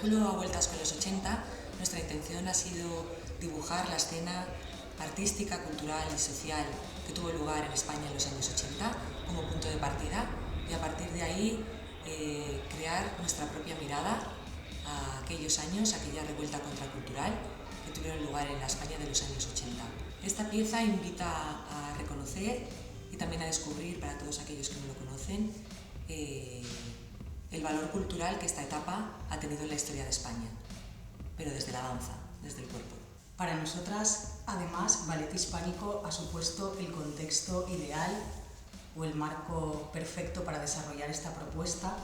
espectáculo A Vueltas con los 80, nuestra intención ha sido dibujar la escena artística, cultural y social que tuvo lugar en España en los años 80 como punto de partida y a partir de ahí crear nuestra propia mirada a aquellos años, aquella revuelta contracultural que tuvieron lugar en la España de los años 80. Esta pieza invita a reconocer y también a descubrir, para todos aquellos que no lo conocen, el valor cultural que esta etapa ha tenido en la historia de España, pero desde la danza, desde el cuerpo. Para nosotras, además, Ballet Hispánico ha supuesto el contexto ideal o el marco perfecto para desarrollar esta propuesta,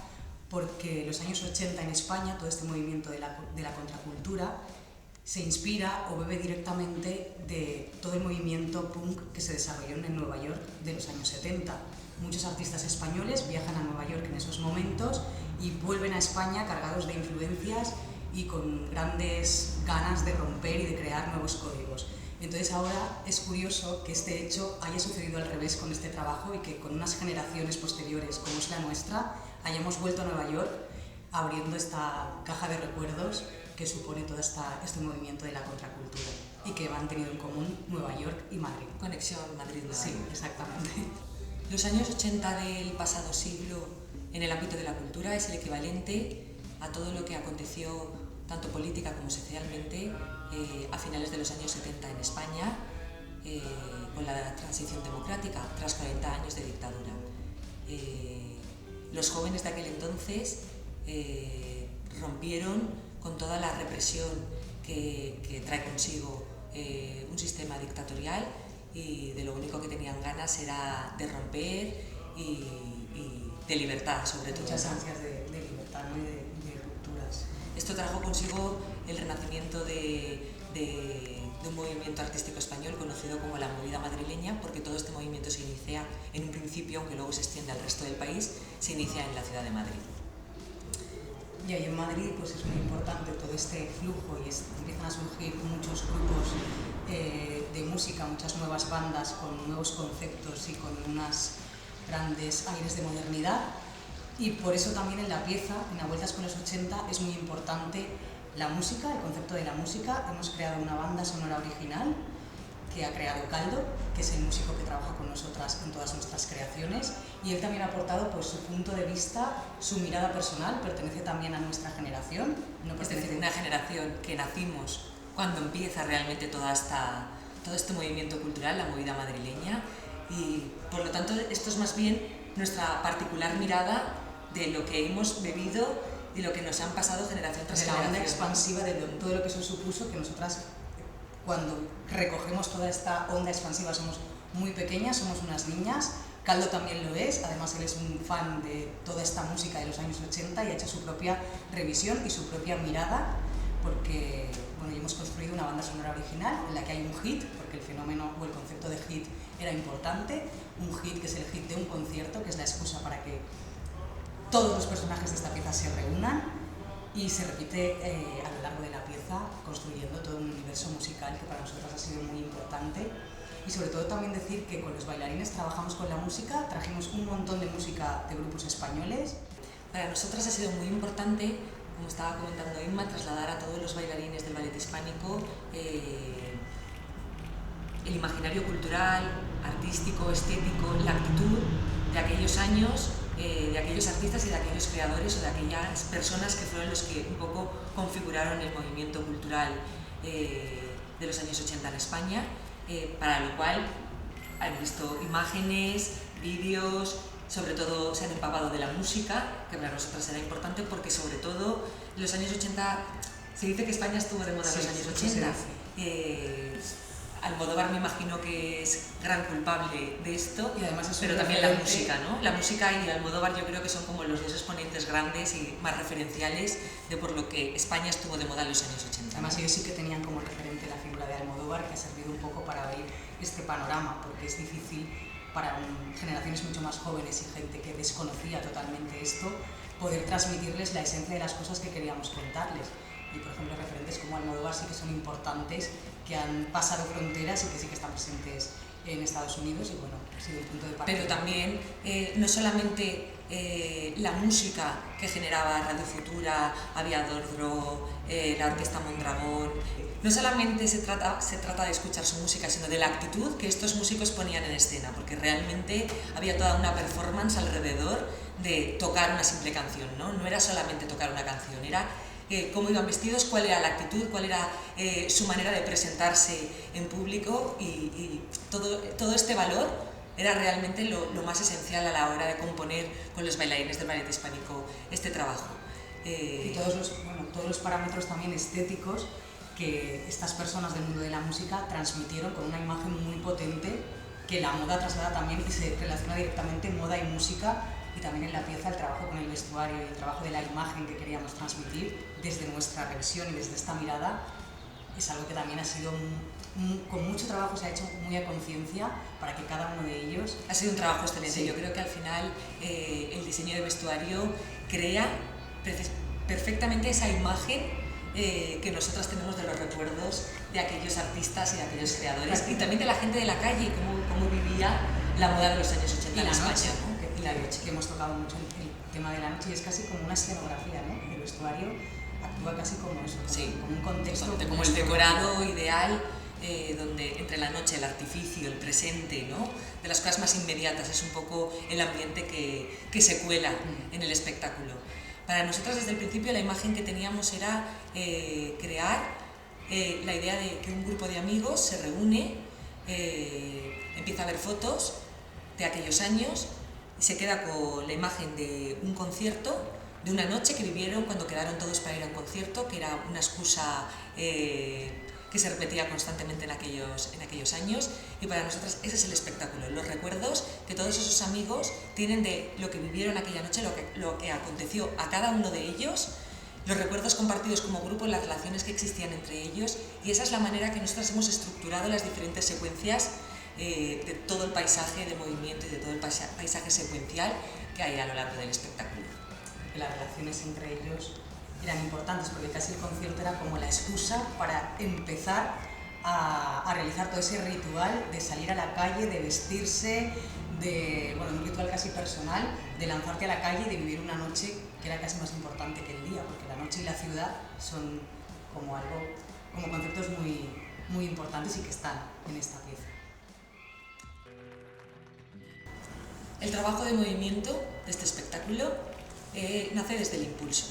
porque los años 80 en España, todo este movimiento de la contracultura, se inspira o bebe directamente de todo el movimiento punk que se desarrolló en Nueva York de los años 70. Muchos artistas españoles viajan a Nueva York en esos momentos y vuelven a España cargados de influencias y con grandes ganas de romper y de crear nuevos códigos. Entonces ahora es curioso que este hecho haya sucedido al revés con este trabajo y que con unas generaciones posteriores como es la nuestra hayamos vuelto a Nueva York abriendo esta caja de recuerdos que supone todo este movimiento de la contracultura y que han tenido en común Nueva York y Madrid. Conexión Madrid-Nueva York. Sí, exactamente. Los años 80 del pasado siglo en el ámbito de la cultura es el equivalente a todo lo que aconteció tanto política como socialmente a finales de los años 70 en España con la transición democrática tras 40 años de dictadura. Los jóvenes de aquel entonces rompieron con toda la represión que trae consigo un sistema dictatorial y de lo único que tenían ganas era de romper y de libertad, sobre todo. Muchas ansias de libertad, ¿no? y de rupturas. Esto trajo consigo el renacimiento de un movimiento artístico español conocido como la movida madrileña, porque todo este movimiento se inicia en un principio, aunque luego se extiende al resto del país, se inicia en la ciudad de Madrid. Y ahí en Madrid pues es muy importante todo este flujo y empiezan a surgir muchos grupos de música, muchas nuevas bandas con nuevos conceptos y con unos grandes aires de modernidad. Y por eso también en la pieza, en A Vueltas con los 80, es muy importante la música, el concepto de la música. Hemos creado una banda sonora original que ha creado Caldo, que es el músico que trabaja con nosotras en todas nuestras creaciones, y él también ha aportado pues, su punto de vista, su mirada personal, pertenece también a nuestra generación. No pertenece, es decir, una generación que nacimos cuando empieza realmente todo este movimiento cultural, la movida madrileña, y por lo tanto esto es más bien nuestra particular mirada de lo que hemos bebido y lo que nos han pasado generación tras generación. De la onda expansiva de todo lo que eso supuso, que nosotras cuando recogemos toda esta onda expansiva somos muy pequeñas, somos unas niñas. Caldo también lo es, además él es un fan de toda esta música de los años 80 y ha hecho su propia revisión y su propia mirada, porque bueno, hemos construido una banda sonora original en la que hay un hit, porque el fenómeno o el concepto de hit era importante, un hit que es el hit de un concierto, que es la excusa para que todos los personajes de esta pieza se reúnan y se repite a lo largo de la pieza, construyendo todo un universo musical que para nosotros ha sido muy importante. Y sobre todo también decir que con los bailarines trabajamos con la música, trajimos un montón de música de grupos españoles. Para nosotras ha sido muy importante, como estaba comentando Inma, trasladar a todos los bailarines del ballet hispánico el imaginario cultural, artístico, estético, la actitud de aquellos años, de aquellos artistas y de aquellos creadores o de aquellas personas que fueron los que un poco configuraron el movimiento cultural de los años 80 en España, para lo cual han visto imágenes, vídeos, sobre todo se han empapado de la música, que para nosotras era importante porque sobre todo en los años 80, se dice que España estuvo de moda en los años 80. Almodóvar me imagino que es gran culpable de esto, y además pero también la música, ¿no? La música y Almodóvar yo creo que son como los dos exponentes grandes y más referenciales de por lo que España estuvo de moda en los años 80. Además ellos sí que tenían como referente la figura de Almodóvar, que ha servido un poco para abrir este panorama, porque es difícil para generaciones mucho más jóvenes y gente que desconocía totalmente esto, poder transmitirles la esencia de las cosas que queríamos contarles. Y por ejemplo referentes como Almodóvar sí que son importantes, que han pasado fronteras y que sí que están presentes en Estados Unidos y bueno, ha sido el punto de partida. Pero también no solamente la música que generaba Radio Futura, Aviador Dro, la Orquesta Mondragón, no solamente se trata de escuchar su música, sino de la actitud que estos músicos ponían en escena, porque realmente había toda una performance alrededor de tocar una simple canción, no era solamente tocar una canción, era cómo iban vestidos, cuál era la actitud, cuál era su manera de presentarse en público y todo este valor era realmente lo más esencial a la hora de componer con los bailarines del ballet hispánico este trabajo. Y todos los parámetros también estéticos que estas personas del mundo de la música transmitieron con una imagen muy potente que la moda traslada también y se relaciona directamente moda y música, y también en la pieza el trabajo con el vestuario y el trabajo de la imagen que queríamos transmitir desde nuestra revisión y desde esta mirada es algo que también ha sido con mucho trabajo, se ha hecho muy a conciencia para que cada uno de ellos... Ha sido un trabajo excelente. Sí. Yo creo que al final el diseño de vestuario crea perfectamente esa imagen que nosotros tenemos de los recuerdos de aquellos artistas y de aquellos creadores, y también de la gente de la calle, cómo vivía la moda de los años 80 en España. Y la noche, que hemos tocado mucho el tema de la noche, y es casi como una escenografía, ¿no? El vestuario actúa casi como eso, como un contexto. Como el decorado ideal, donde entre la noche, el artificio, el presente, ¿no? De las cosas más inmediatas, es un poco el ambiente que se cuela en el espectáculo. Para nosotros desde el principio la imagen que teníamos era crear la idea de que un grupo de amigos se reúne, empieza a ver fotos de aquellos años y se queda con la imagen de un concierto, de una noche que vivieron cuando quedaron todos para ir a un concierto, que era una excusa que se repetía constantemente en aquellos años, y para nosotros ese es el espectáculo, los recuerdos que todos esos amigos tienen de lo que vivieron aquella noche, lo que aconteció a cada uno de ellos, los recuerdos compartidos como grupo, las relaciones que existían entre ellos, y esa es la manera que nosotros hemos estructurado las diferentes secuencias de todo el paisaje de movimiento y de todo el paisaje secuencial que hay a lo largo del espectáculo. Las relaciones entre ellos eran importantes porque casi el concierto era como la excusa para empezar a realizar todo ese ritual de salir a la calle, de vestirse, un ritual casi personal, de lanzarte a la calle y de vivir una noche que era casi más importante que el día, porque la noche y la ciudad son como conceptos muy, muy importantes y que están en esta pieza. El trabajo de movimiento de este espectáculo nace desde el impulso.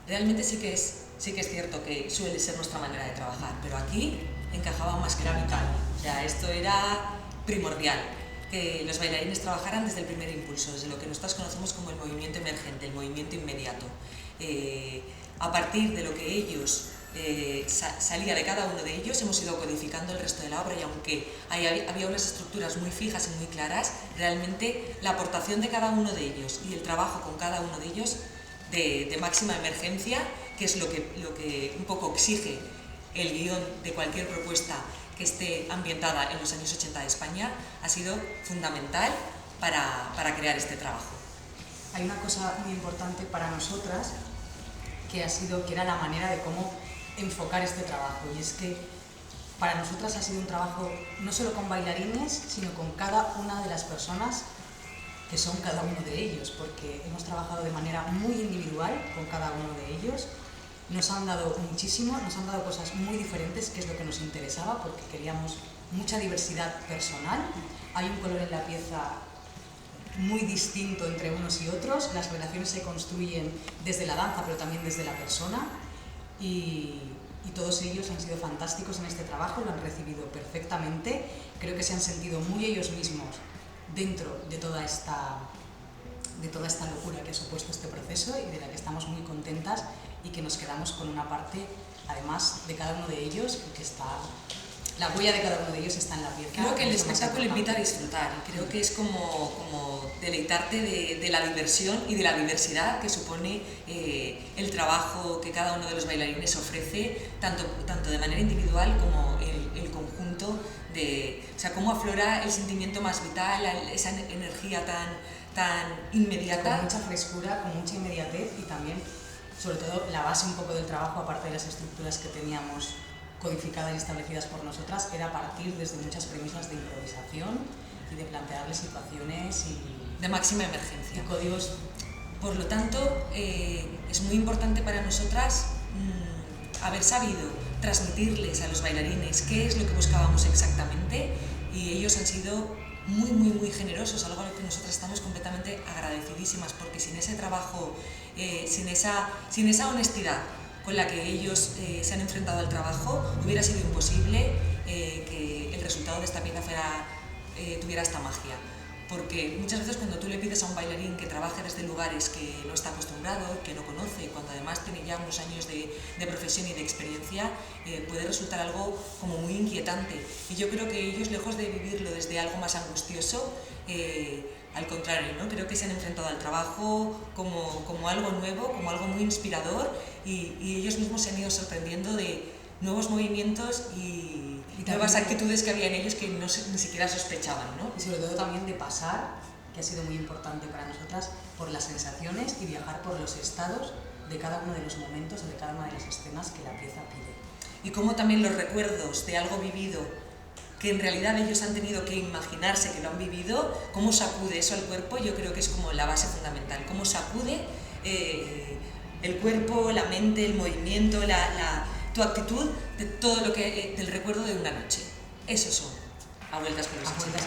Realmente sí que es cierto que suele ser nuestra manera de trabajar, pero aquí encajaba más que era vital. O sea, esto era primordial, que los bailarines trabajaran desde el primer impulso, desde lo que nosotros conocemos como el movimiento emergente, el movimiento inmediato. A partir de lo que ellos salía de cada uno de ellos, hemos ido codificando el resto de la obra, y aunque había unas estructuras muy fijas y muy claras, realmente la aportación de cada uno de ellos y el trabajo con cada uno de ellos de máxima emergencia, que es lo que un poco exige el guión de cualquier propuesta que esté ambientada en los años 80 de España, ha sido fundamental para crear este trabajo. Hay una cosa muy importante para nosotras que era la manera de cómo enfocar este trabajo, y es que para nosotras ha sido un trabajo no solo con bailarines, sino con cada una de las personas que son cada uno de ellos, porque hemos trabajado de manera muy individual con cada uno de ellos. Nos han dado muchísimo, nos han dado cosas muy diferentes, que es lo que nos interesaba, porque queríamos mucha diversidad personal. Hay un color en la pieza muy distinto entre unos y otros, las relaciones se construyen desde la danza, pero también desde la persona, y todos ellos han sido fantásticos en este trabajo, lo han recibido perfectamente, creo que se han sentido muy ellos mismos dentro de toda esta locura que ha supuesto este proceso, y de la que estamos muy contentas, y que nos quedamos con una parte, además de cada uno de ellos, que está... La huella de cada uno de ellos está en la pieza. Creo que el espectáculo invita a disfrutar, y creo que es como deleitarte de la diversión y de la diversidad que supone el trabajo que cada uno de los bailarines ofrece, tanto de manera individual como el conjunto o sea, cómo aflora el sentimiento más vital, esa energía tan inmediata. Con mucha frescura, con mucha inmediatez, y también, sobre todo, la base un poco del trabajo, aparte de las estructuras que teníamos codificadas y establecidas por nosotras, era partir desde muchas premisas de improvisación y de plantearles situaciones y de máxima emergencia. Y códigos. Por lo tanto, es muy importante para nosotras haber sabido transmitirles a los bailarines qué es lo que buscábamos exactamente, y ellos han sido muy, muy, muy generosos, algo a lo que nosotras estamos completamente agradecidísimas, porque sin ese trabajo, sin esa honestidad con la que ellos se han enfrentado al trabajo, hubiera sido imposible que el resultado de esta pieza tuviera esta magia. Porque muchas veces cuando tú le pides a un bailarín que trabaje desde lugares que no está acostumbrado, que no conoce, cuando además tiene ya unos años de profesión y de experiencia, puede resultar algo como muy inquietante. Y yo creo que ellos, lejos de vivirlo desde algo más angustioso, al contrario, ¿no? Creo que se han enfrentado al trabajo como algo nuevo, como algo muy inspirador, y ellos mismos se han ido sorprendiendo de nuevos movimientos y nuevas actitudes que había en ellos que ni siquiera sospechaban, ¿no? Y sobre todo también de pasar, que ha sido muy importante para nosotras, por las sensaciones y viajar por los estados de cada uno de los momentos o de cada una de las escenas que la pieza pide. Y cómo también los recuerdos de algo vivido, que en realidad ellos han tenido que imaginarse que lo han vivido, cómo sacude eso al cuerpo, yo creo que es como la base fundamental, cómo sacude el cuerpo, la mente, el movimiento, tu actitud de todo lo que del recuerdo de una noche. Esos son A Vueltas con los 80.